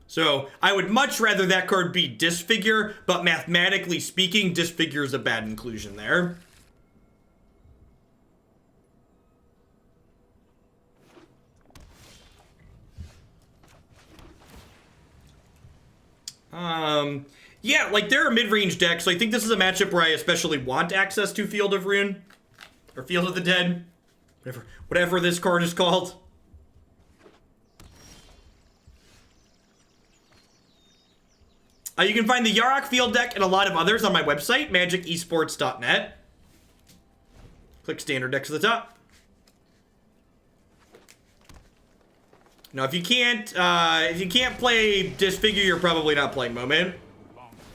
A: So I would much rather that card be Disfigure, but mathematically speaking, Disfigure is a bad inclusion there. Yeah, like there are mid-range decks, so I think this is a matchup where I especially want access to Field of Ruin, or Field of the Dead, whatever this card is called. You can find the Yarok field deck and a lot of others on my website, magicesports.net. Click standard decks at the top. Now, if you can't play Disfigure, you're probably not playing Moment.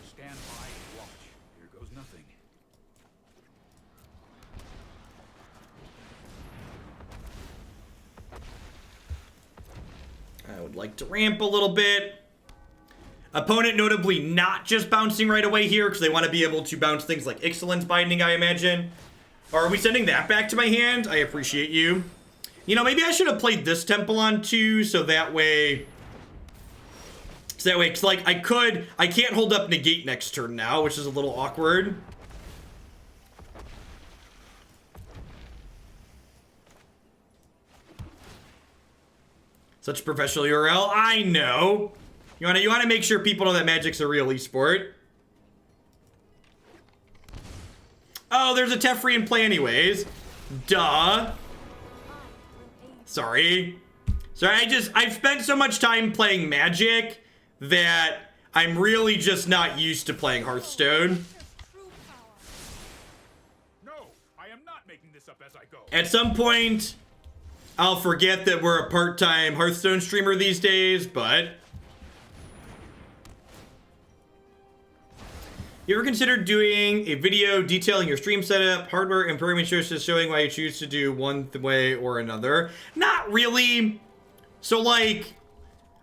B: Stand by and watch. Here goes nothing.
A: I would like to ramp a little bit. Opponent notably not just bouncing right away here, because they want to be able to bounce things like Ixalan's Binding, I imagine. Or are we sending that back to my hand? I appreciate you. You know, maybe I should have played this Temple on 2, so that way... because like, I can't hold up Negate next turn now, which is a little awkward. Such professional URL, I know. You wanna make sure people know that Magic's a real esport. Oh, there's a Teferi in play anyways. Duh. Sorry. I've spent so much time playing Magic that I'm really just not used to playing Hearthstone.
B: No, I am not making this up as I go.
A: At some point, I'll forget that we're a part-time Hearthstone streamer these days, but... You ever considered doing a video detailing your stream setup, hardware, and programming choices showing why you choose to do one way or another? Not really. So, like,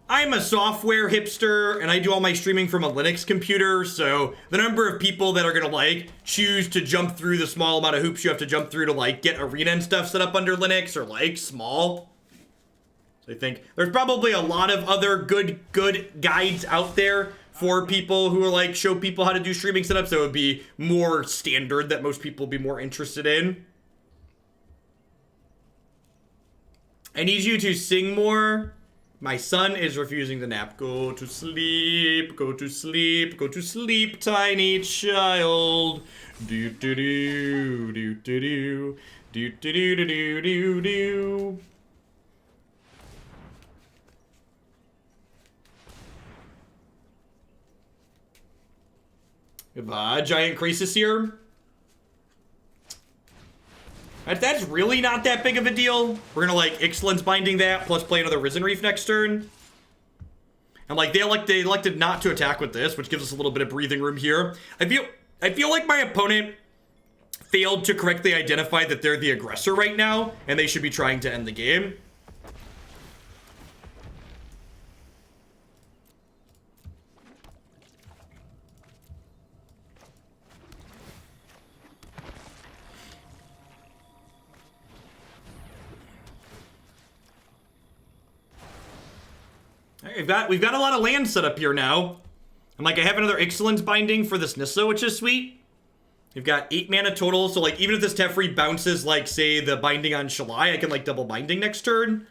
A: I'm a software hipster, and I do all my streaming from a Linux computer, so the number of people that are gonna, like, choose to jump through the small amount of hoops you have to jump through to, like, get Arena and stuff set up under Linux are, like, small. So I think there's probably a lot of other good guides out there for people who are like, show people how to do streaming setups that would be more standard that most people would be more interested in. I need you to sing more. My son is refusing to nap. Go to sleep, go to sleep, go to sleep, tiny child. Do do do do do do do do do do do do. We have a giant Crisis here. That's really not that big of a deal. We're gonna like Ixalan's Binding that, plus play another Risen Reef next turn. And like they elected not to attack with this, which gives us a little bit of breathing room here. I feel like my opponent failed to correctly identify that they're the aggressor right now, and they should be trying to end the game. We've got a lot of land set up here now. And like I have another Ixalan's Binding for this Nissa, which is sweet. We've got 8 mana total, so like even if this Teferi bounces like say the Binding on Shalai, I can like double Binding next turn.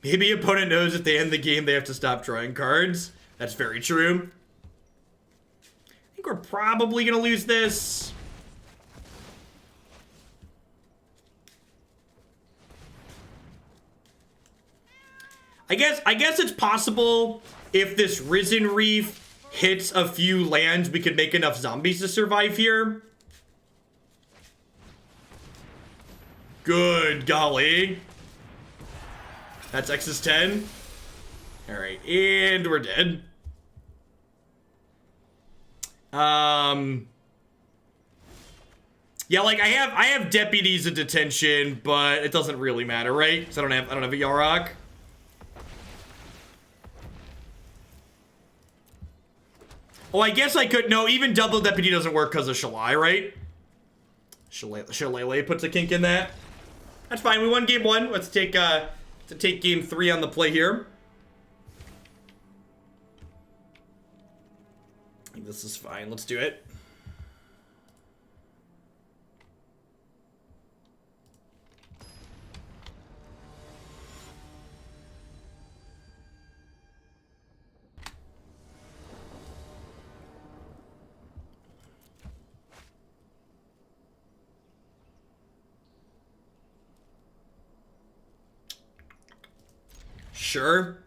A: Maybe opponent knows at the end of the game they have to stop drawing cards. That's very true. I think we're probably gonna lose this. I guess it's possible if this Risen Reef hits a few lands, we could make enough zombies to survive here. Good golly. That's X's 10. Alright, and we're dead. Yeah, like I have deputies of detention, but it doesn't really matter, right? Because I don't have a Yarok. Oh, I guess I could. No, even double deputy doesn't work because of Shalai, right? Shillelagh puts a kink in that. That's fine. We won game 1. Let's take game 3 on the play here. I think this is fine. Let's do it. Sure.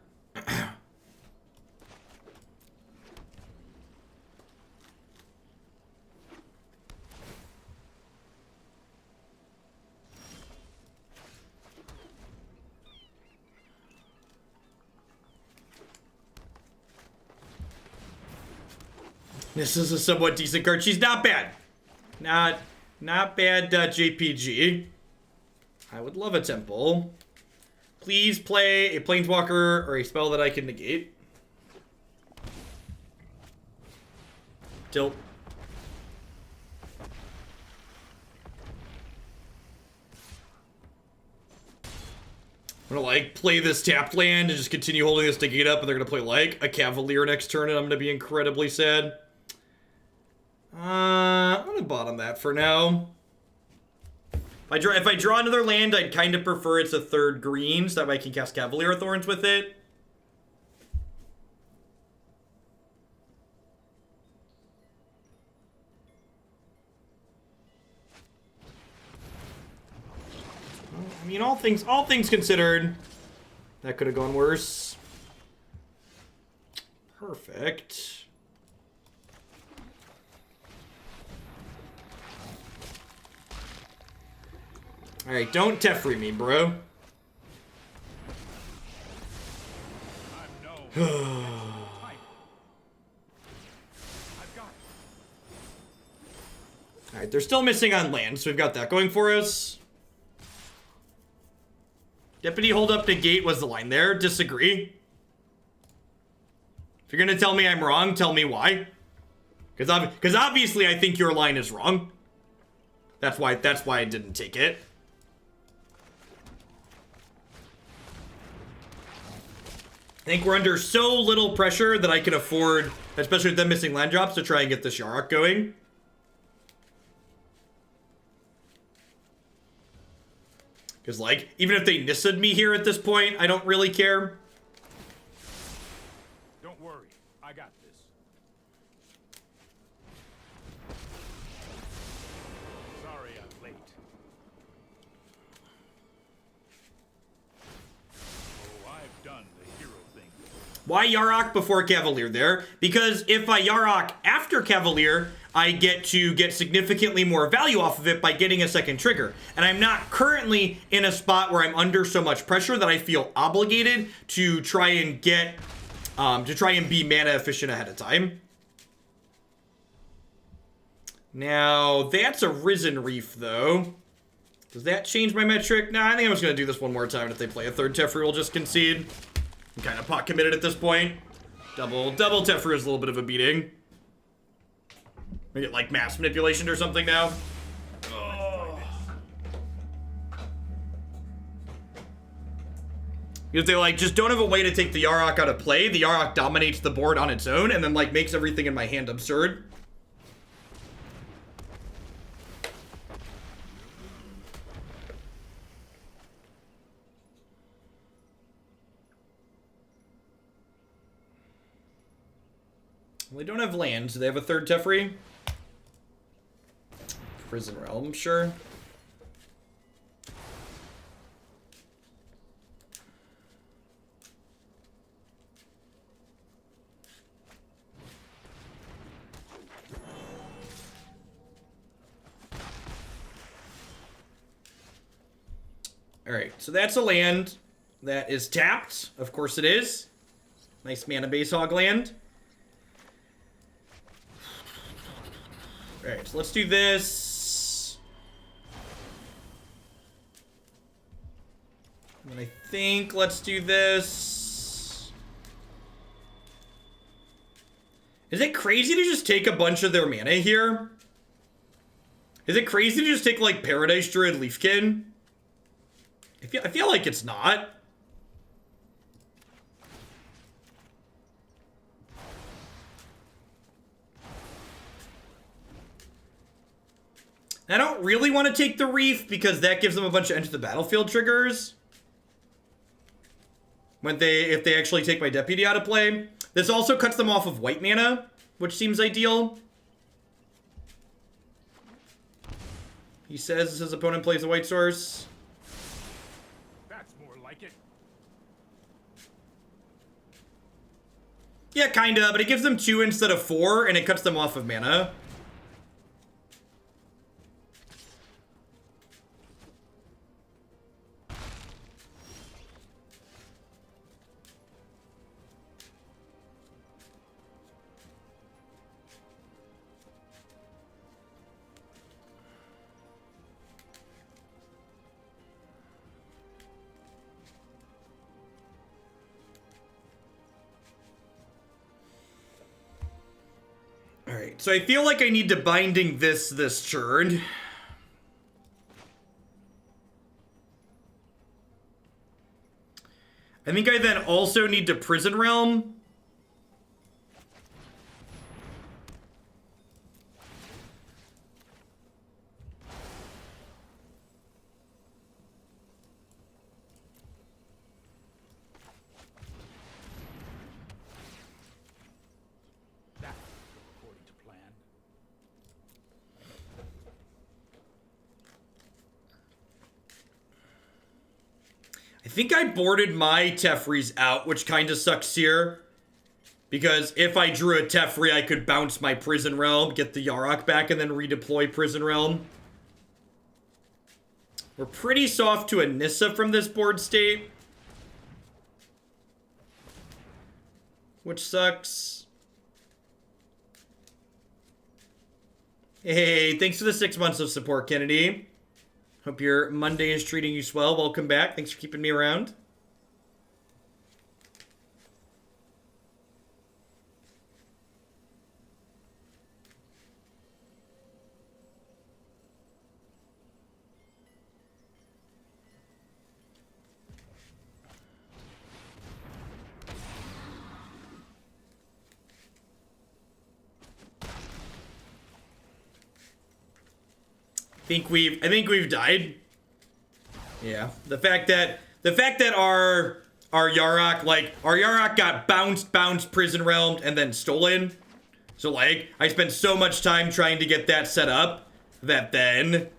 A: This is a somewhat decent card. She's not bad. Not bad, JPG. I would love a temple. Please play a planeswalker or a spell that I can negate. Tilt. I'm gonna like play this tapped land and just continue holding this negate up, and they're gonna play like a Cavalier next turn, and I'm gonna be incredibly sad. I'm gonna bottom that for now. If I draw another land, I'd kind of prefer it's a 3rd green, so that way I can cast Cavalier of Thorns with it. I mean, all things considered, that could have gone worse. Perfect. Alright, don't Teferi me, bro. Alright, they're still missing on land, so we've got that going for us. Deputy hold up negate was the line there. Disagree. If you're gonna tell me I'm wrong, tell me why. Because obviously I think your line is wrong. That's why I didn't take it. I think we're under so little pressure that I can afford, especially with them missing land drops, to try and get this Yarok going. Because, like, even if they Nissa'd me here at this point, I don't really care.
B: Don't worry, I got this. Sorry I'm late. Oh, I've done the hero thing.
A: Why Yarok before Cavalier there? Because if I Yarok after Cavalier, I get to get significantly more value off of it by getting a second trigger. And I'm not currently in a spot where I'm under so much pressure that I feel obligated to try and get, be mana efficient ahead of time. Now, that's a Risen Reef, though. Does that change my metric? Nah, I think I'm just going to do this one more time. If they play a 3rd Teferi, we'll just concede. I'm kind of pot committed at this point. Double Teferi is a little bit of a beating. We get like mass manipulation or something now. Oh. If they like just don't have a way to take the Yarok out of play, the Yarok dominates the board on its own and then like makes everything in my hand absurd. Well, they don't have land, so they have a third Teferi. Prison Realm, sure. Alright, so that's a land that is tapped. Of course it is. Nice mana base hog land. Alright, so let's do this. And I think let's do this. Is it crazy to just take a bunch of their mana here? Is it crazy to just take, like, Paradise Druid Leafkin? I feel like it's not. I don't really want to take the Reef because that gives them a bunch of enter the battlefield triggers. If they actually take my Deputy out of play. This also cuts them off of white mana, which seems ideal. He says his opponent plays a white source. Yeah, kinda, but it gives them 2 instead of 4, and it cuts them off of mana. Alright, so I feel like I need to binding this turn. I think I then also need to Prison Realm. I think I boarded my Teferis out, which kind of sucks here. Because if I drew a Teferi, I could bounce my Prison Realm, get the Yarok back, and then redeploy Prison Realm. We're pretty soft to a Nissa from this board state. Which sucks. Hey, thanks for the 6 months of support, Kennedy. Hope your Monday is treating you swell. Welcome back. Thanks for keeping me around. I think we've died. Yeah. The fact that our Yarok, like, our Yarok got bounced, Prison Realmed, and then stolen. So, like, I spent so much time trying to get that set up that then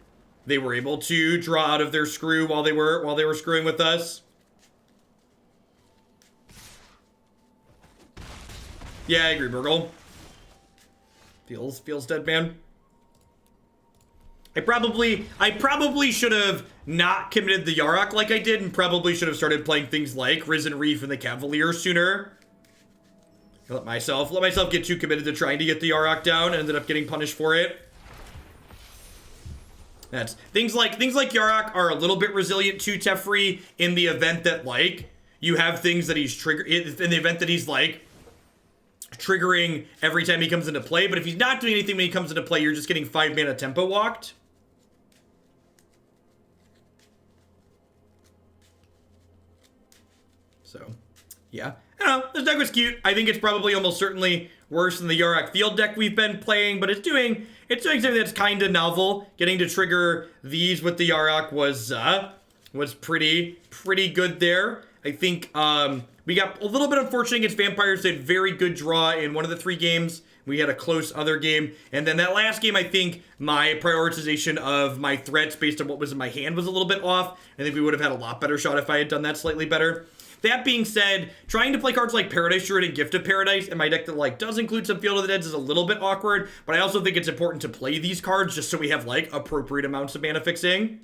A: they were able to draw out of their screw while they were screwing with us. Yeah, I agree, Burgle. Feels dead, man. I probably should have not committed the Yarok like I did, and probably should have started playing things like Risen Reef and the Cavalier sooner. Let myself get too committed to trying to get the Yarok down and ended up getting punished for it. That's things like Yarok are a little bit resilient to Teferi in the event that, like, you have things that he's in the event that he's like triggering every time he comes into play. But if he's not doing anything when he comes into play, you're just getting 5 mana tempo walked. So, yeah. I don't know. This deck was cute. I think it's probably almost certainly worse than the Yarok field deck we've been playing, but it's doing something that's kind of novel. Getting to trigger these with the Yarok was pretty good there. I think We got a little bit unfortunate against vampires. They had very good draw in one of the 3 games. We had a close other game. And then that last game, I think my prioritization of my threats based on what was in my hand was a little bit off. I think we would have had a lot better shot if I had done that slightly better. That being said, trying to play cards like Paradise Druid and Gift of Paradise in my deck that like does include some Field of the Dead is a little bit awkward, but I also think it's important to play these cards just so we have like appropriate amounts of mana fixing.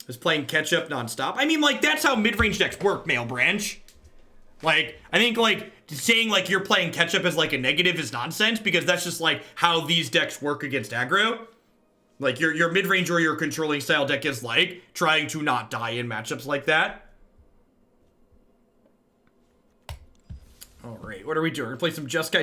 A: Is playing catch up nonstop. I mean, like, that's how mid-range decks work, Male Branch. Like, I think, like, saying, like, you're playing catch up as, like, a negative is nonsense, because that's just, like, how these decks work against aggro. Like, your mid-range or your controlling style deck is, like, trying to not die in matchups like that. Alright, what are we doing? We're gonna play some Jeskai